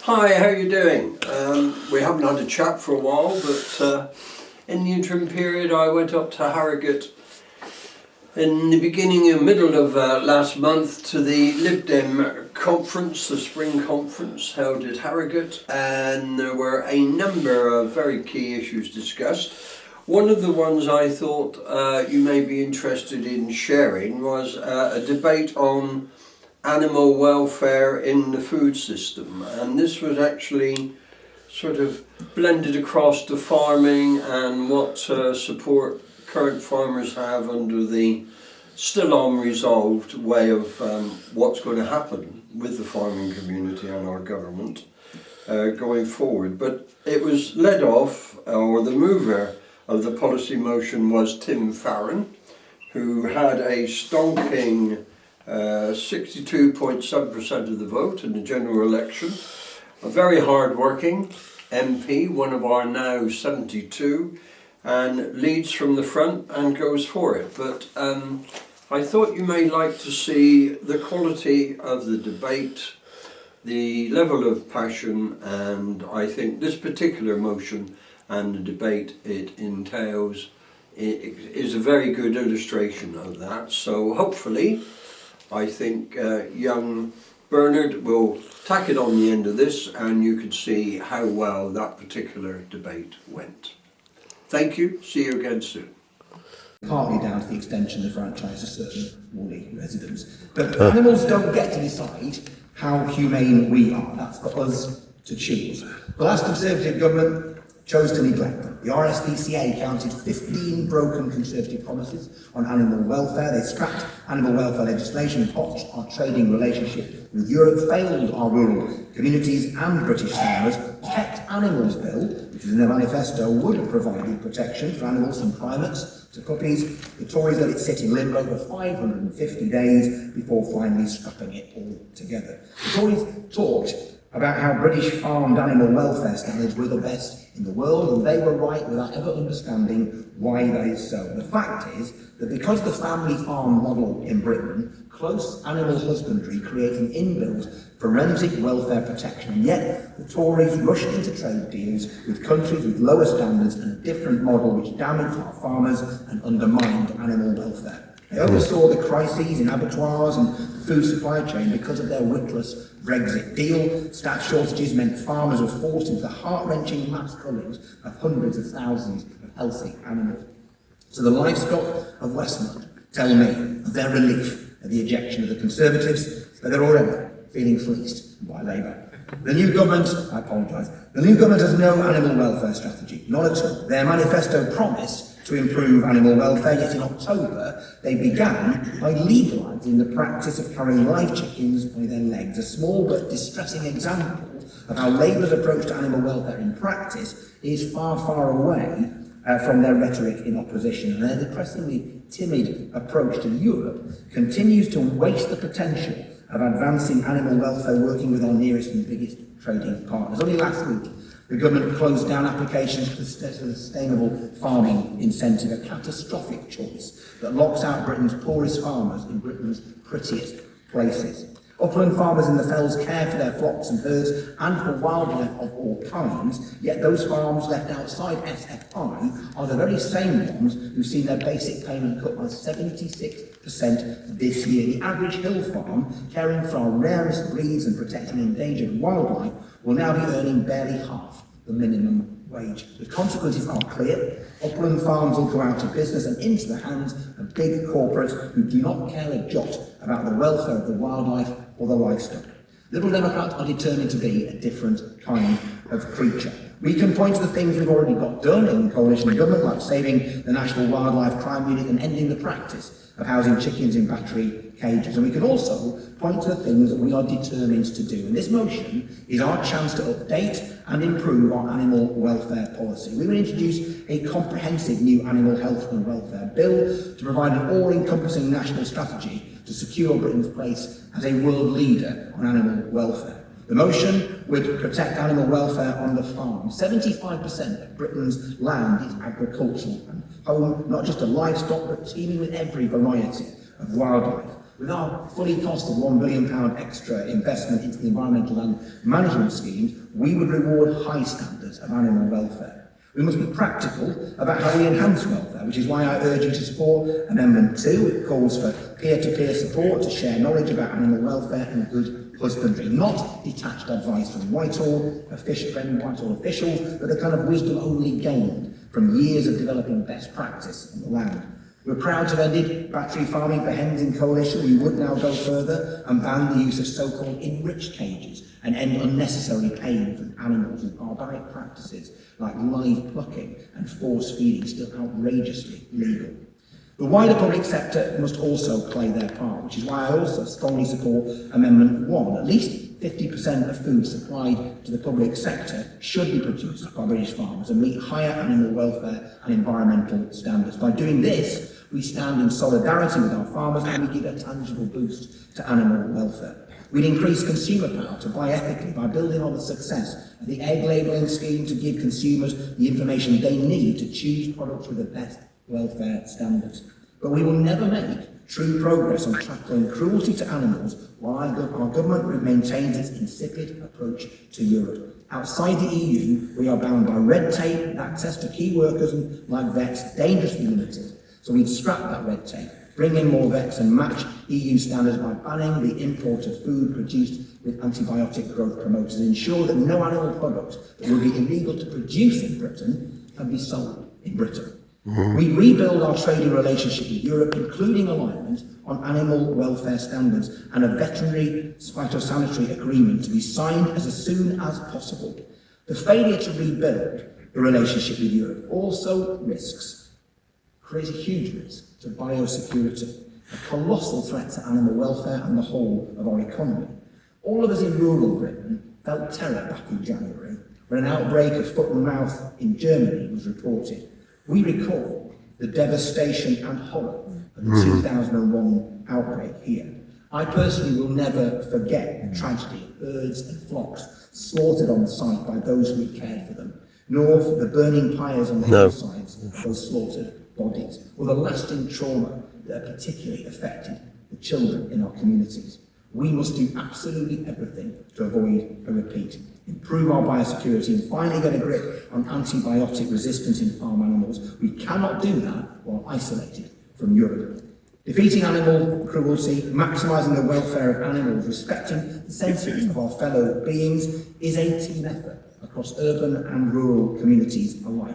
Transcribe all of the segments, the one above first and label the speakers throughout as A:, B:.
A: Hi, how are you doing? We haven't had a chat for a while, but in the interim period I went up to Harrogate in the middle of last month to the Lib Dem conference, the spring conference held at Harrogate, and there were a number of very key issues discussed. One of the ones I thought you may be interested in sharing was a debate on animal welfare in the food system, and this was actually sort of blended across to farming and what support current farmers have under the still unresolved way of what's going to happen with the farming community and our government going forward. But it was led off, or the mover of the policy motion was Tim Farron, who had a stonking 62.7% of the vote in the general election. A very hard-working MP, one of our now 72, and leads from the front and goes for it. But I thought you may like to see the quality of the debate, the level of passion, and I think this particular motion and the debate it entails is a very good illustration of that. So hopefully, I think young Bernard will tack it on the end of this, and you can see how well that particular debate went. Thank you. See you again soon.
B: Partly down to the extension of the franchise to certain Whalley residents. But animals don't get to decide how humane we are. That's for us to choose. The last Conservative government chose to neglect them. The RSPCA counted 15 broken Conservative promises on animal welfare. They scrapped animal welfare legislation, botched our trading relationship with Europe, failed our rural communities and British farmers, kept Animals Bill, which was in their manifesto, would have provided protection for animals from primates to puppies. The Tories let it sit in limbo for 550 days before finally scrapping it all together. The Tories talked about how British farmed animal welfare standards were the best in the world, and they were right without ever understanding why that is so. The fact is that because the family farm model in Britain, close animal husbandry creates an inbuilt forensic welfare protection, and yet the Tories rushed into trade deals with countries with lower standards and a different model which damaged our farmers and undermined animal welfare. They oversaw the crises in abattoirs and the food supply chain because of their witless Brexit deal. Staff shortages meant farmers were forced into the heart-wrenching mass cullings of hundreds of thousands of healthy animals. So the livestock of Westmont tell me of their relief at the ejection of the Conservatives, but they're already feeling fleeced by Labour. The new government has no animal welfare strategy, not at all. Their manifesto promised to improve animal welfare, yet in October they began by legalising the practice of carrying live chickens by their legs, a small but distressing example of how Labour's approach to animal welfare in practice is far, far away from their rhetoric in opposition, and their depressingly timid approach to Europe continues to waste the potential of advancing animal welfare working with our nearest and biggest trading partners. Only last week, the government closed down applications for the sustainable farming incentive, a catastrophic choice that locks out Britain's poorest farmers in Britain's prettiest places. Upland farmers in the fells care for their flocks and herds and for wildlife of all kinds, yet those farms left outside SFI are the very same ones who've seen their basic payment cut by 76% this year. The average hill farm, caring for our rarest breeds and protecting endangered wildlife, will now be earning barely half the minimum wage. The consequences are clear. Upland farms will go out of business and into the hands of big corporates who do not care a jot about the welfare of the wildlife or the livestock. Liberal Democrats are determined to be a different kind of creature. We can point to the things we've already got done in coalition government, like saving the National Wildlife Crime Unit and ending the practice of housing chickens in battery cages. And we can also point to the things that we are determined to do. And this motion is our chance to update and improve our animal welfare policy. We will introduce a comprehensive new animal health and welfare bill to provide an all-encompassing national strategy to secure Britain's place as a world leader on animal welfare. The motion would protect animal welfare on the farm. 75% of Britain's land is agricultural and home not just to livestock but teeming with every variety of wildlife. With our fully cost of £1 billion extra investment into the environmental land management schemes, we would reward high standards of animal welfare. We must be practical about how we enhance welfare, which is why I urge you to support Amendment 2. It calls for peer-to-peer support to share knowledge about animal welfare and good husbandry, not detached advice from Whitehall officials, but the kind of wisdom only gained from years of developing best practice on the land. We're proud to have ended battery farming for hens in coalition. We would now go further and ban the use of so-called enriched cages and end unnecessary pain from animals with barbaric practices like live plucking and force feeding still outrageously legal. The wider public sector must also play their part, which is why I also strongly support Amendment 1. At least 50% of food supplied to the public sector should be produced by British farmers and meet higher animal welfare and environmental standards. By doing this, we stand in solidarity with our farmers and we give a tangible boost to animal welfare. We'd increase consumer power to buy ethically by building on the success of the egg labelling scheme to give consumers the information they need to choose products with the best welfare standards. But we will never make true progress on tackling cruelty to animals while our government maintains its insipid approach to Europe. Outside the EU, we are bound by red tape and access to key workers like vets dangerously limited. So we'd scrap that red tape, bring in more vets and match EU standards by banning the import of food produced with antibiotic growth promoters and ensure that no animal products that would be illegal to produce in Britain can be sold in Britain. We rebuild our trading relationship with Europe, including alignment on animal welfare standards and a veterinary phytosanitary agreement to be signed as soon as possible. The failure to rebuild the relationship with Europe also creates a huge risk to biosecurity, a colossal threat to animal welfare and the whole of our economy. All of us in rural Britain felt terror back in January when an outbreak of foot and mouth in Germany was reported. We recall the devastation and horror of the 2001 outbreak here. I personally will never forget the tragedy of herds and flocks slaughtered on the site by those who had cared for them, nor for the burning pyres on the hillsides of those slaughtered bodies, or the lasting trauma that particularly affected the children in our communities. We must do absolutely everything to avoid a repeat, improve our biosecurity and finally get a grip on antibiotic resistance in farm animals. We cannot do that while isolated from Europe. Defeating animal cruelty, maximising the welfare of animals, respecting the sentiments of our fellow beings is a team effort across urban and rural communities alike.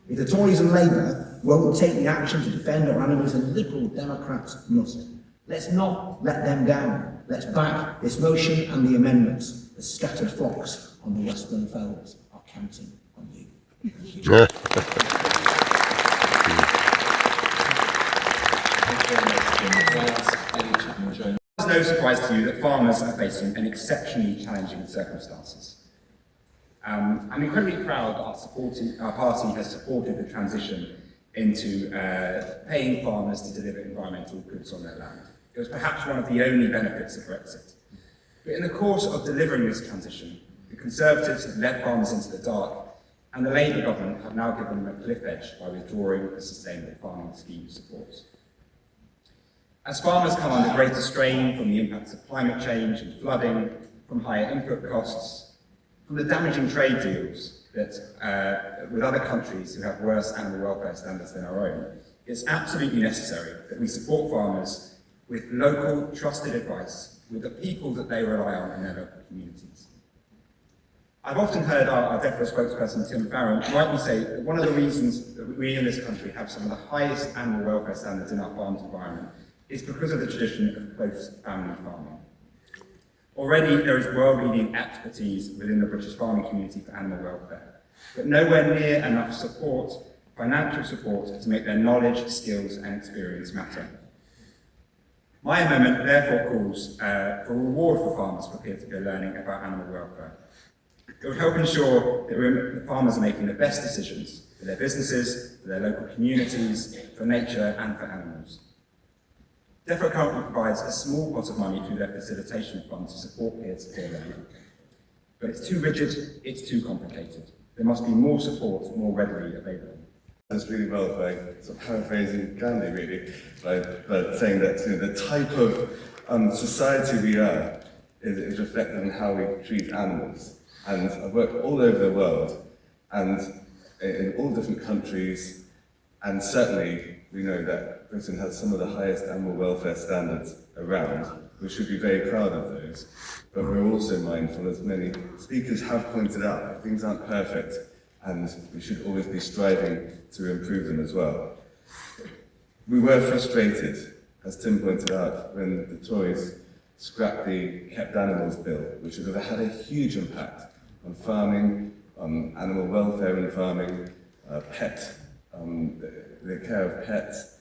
B: If the Tories and Labour won't take the action to defend our animals, then Liberal Democrats must. Let's not let them down. Let's back this motion and the amendments. The scattered flocks on the Western Fells are counting on you.
C: It's no surprise to you that farmers are facing an exceptionally challenging circumstances. I'm incredibly proud that our party has supported the transition into paying farmers to deliver environmental goods on their land. It was perhaps one of the only benefits of Brexit. But in the course of delivering this transition, the Conservatives have led farmers into the dark, and the Labour government have now given them a cliff edge by withdrawing the Sustainable Farming Scheme support. As farmers come under greater strain from the impacts of climate change and flooding, from higher input costs, from the damaging trade deals that with other countries who have worse animal welfare standards than our own, it's absolutely necessary that we support farmers with local, trusted advice, with the people that they rely on in their local communities. I've often heard our DEFRA spokesperson, Tim Farron, rightly say that one of the reasons that we in this country have some of the highest animal welfare standards in our farms environment is because of the tradition of close family farming. Already there is world-leading expertise within the British farming community for animal welfare, but nowhere near enough support, financial support, to make their knowledge, skills and experience matter. My amendment therefore calls for a reward for farmers for peer-to-peer learning about animal welfare. It would help ensure that farmers are making the best decisions for their businesses, for their local communities, for nature and for animals. DEFRA currently provides a small pot of money through their facilitation fund to support peer-to-peer learning. But it's too rigid, it's too complicated. There must be more support more readily available.
D: this really well by sort of paraphrasing Gandhi, really, by saying that the type of society we are is reflected in how we treat animals. And I've worked all over the world, and in all different countries, and certainly we know that Britain has some of the highest animal welfare standards around. We should be very proud of those, but we're also mindful, as many speakers have pointed out, that things aren't perfect, and we should always be striving to improve them as well. We were frustrated, as Tim pointed out, when the Tories scrapped the Kept Animals Bill, which would have had a huge impact on farming, on animal welfare in farming, the care of pets,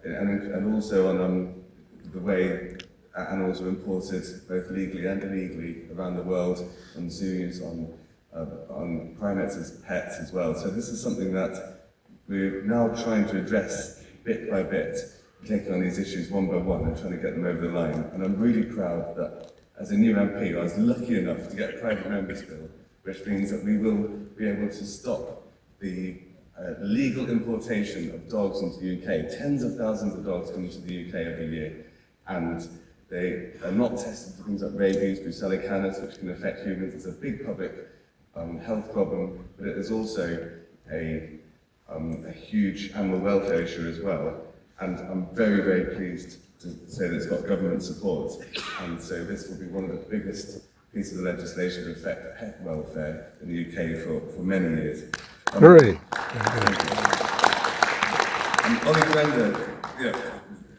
D: and also on the way animals are imported, both legally and illegally, around the world, on zoos, on primates as pets as well. So this is something that we're now trying to address bit by bit, taking on these issues one by one and trying to get them over the line. And I'm really proud that as a new MP, I was lucky enough to get a private member's bill, which means that we will be able to stop the legal importation of dogs into the UK. Tens of thousands of dogs come into the UK every year, and they are not tested for things like rabies, Brucellosis canis, which can affect humans. It's a big public health problem, but it is also a huge animal welfare issue as well. And I'm very, very pleased to say that it's got government support. And so this will be one of the biggest pieces of legislation to affect pet welfare in the UK for many years.
E: Hooray!
D: Ollie Brenda,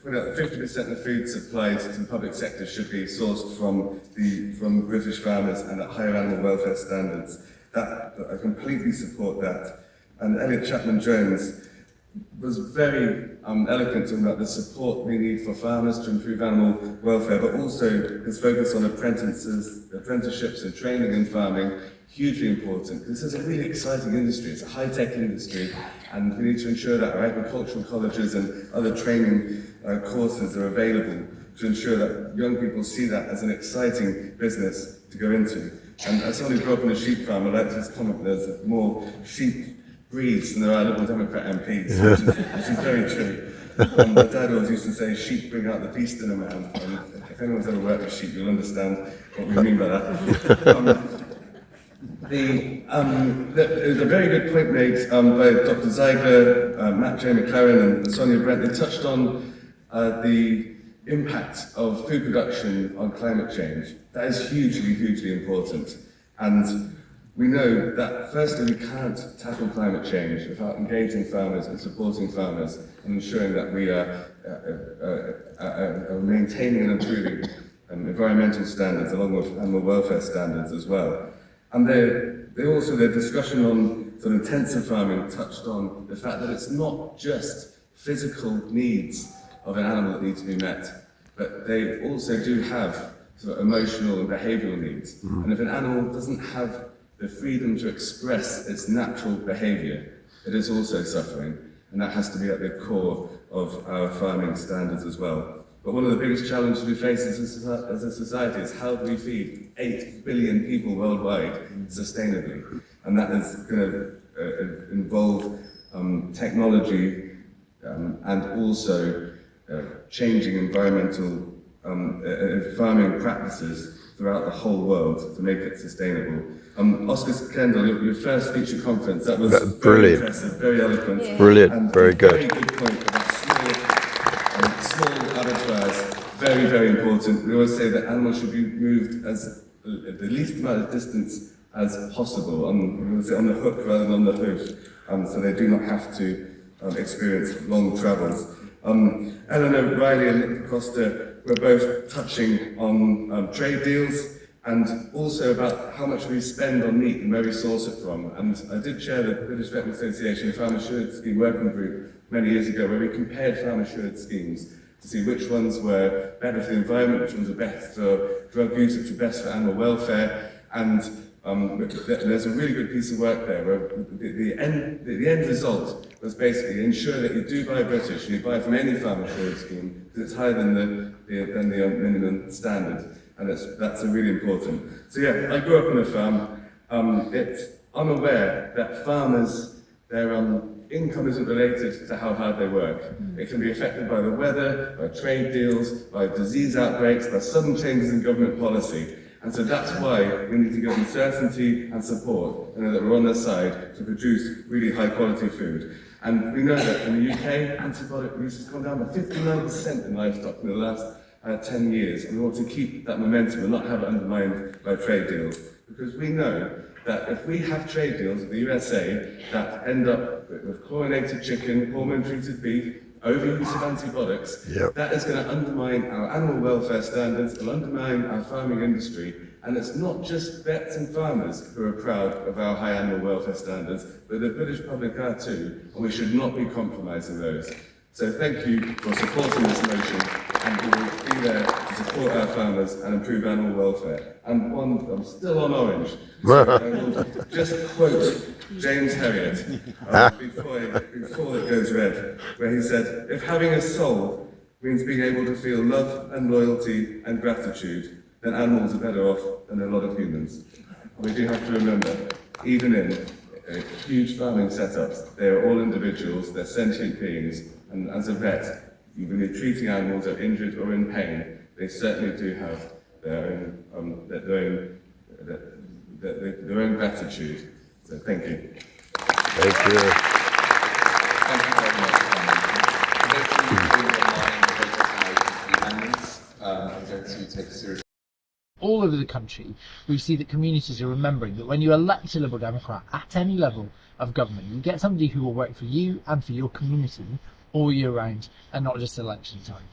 D: put out 50% of the food supplied to the public sector should be sourced from British farmers and at higher animal welfare standards. That I completely support that. And Elliot Chapman-Jones was very eloquent about the support we need for farmers to improve animal welfare, but also his focus on apprenticeships and training in farming, hugely important. This is a really exciting industry, it's a high-tech industry, and we need to ensure that our agricultural colleges and other training courses are available to ensure that young people see that as an exciting business to go into. And as someone who grew up on a sheep farm, I'd like to just comment there's more sheep breeds than there are Liberal Democrat MPs, which is very true. My dad always used to say, sheep bring out the beast in a man, and if anyone's ever worked with sheep, you'll understand what we mean by that. There's a very good point made by Dr. Cllr, Matt J. McLaren and Sonia Brent. They touched on the impact of food production on climate change. That is hugely, hugely important. And we know that firstly we can't tackle climate change without engaging farmers and supporting farmers and ensuring that we are maintaining and improving environmental standards along with animal welfare standards as well. And their discussion on sort of intensive farming touched on the fact that it's not just physical needs of an animal that need to be met, but they also do have sort of emotional and behavioural needs. And if an animal doesn't have the freedom to express its natural behaviour, it is also suffering, and that has to be at the core of our farming standards as well. But one of the biggest challenges we face as a society is how do we feed 8 billion people worldwide sustainably? And that is going to involve technology and also changing environmental farming practices throughout the whole world to make it sustainable. Oscar Kendall, your first speech at conference, that was very impressive, very eloquent.
E: Yeah. Brilliant,
D: and
E: very good.
D: Very good point about small abattoirs, very, very important. We always say that animals should be moved as the least amount of distance as possible, on the hook rather than on the hoof, so they do not have to experience long travels. Eleanor Riley and Nick Costa were both touching on trade deals and also about how much we spend on meat and where we source it from. And I did chair the British Veterinary Association Farm Assured Scheme Working Group many years ago, where we compared farm assured schemes to see which ones were better for the environment, which ones were best for drug use, which were best for animal welfare. And there's a really good piece of work there where the end result was basically ensure that you do buy British and you buy from any farm assured scheme because it's higher than the minimum standard, and that's really important. So yeah, I grew up on a farm. I'm aware that farmers, their income isn't related to how hard they work. It can be affected by the weather, by trade deals, by disease outbreaks, by sudden changes in government policy. And so that's why we need to give them certainty and support, and that we're on their side to produce really high quality food. And we know that in the UK, antibiotic use has gone down by 59% in livestock in the last 10 years, and we want to keep that momentum and not have it undermined by trade deals. Because we know that if we have trade deals with the USA that end up with chlorinated chicken, hormone-treated beef, overuse of antibiotics, that is going to undermine our animal welfare standards, it'll undermine our farming industry, and it's not just vets and farmers who are proud of our high animal welfare standards, but the British public are too, and we should not be compromising those. So thank you for supporting this motion, and we will be there to support our farmers and improve animal welfare. And I'm still on orange, so I will just quote James Herriot before it goes red, where he said, "If having a soul means being able to feel love and loyalty and gratitude, then animals are better off than a lot of humans." And we do have to remember, even in huge farming setups, they are all individuals, they're sentient beings, and as a vet, even if treating animals are injured or in pain, they certainly do have their own gratitude. So thank you.
E: Thank you.
F: Thank you very much. For those of you who are online, the amendments, I'm going to take a serious.
G: All over the country, we see that communities are remembering that when you elect a Liberal Democrat at any level of government, you get somebody who will work for you and for your community all year round and not just election time.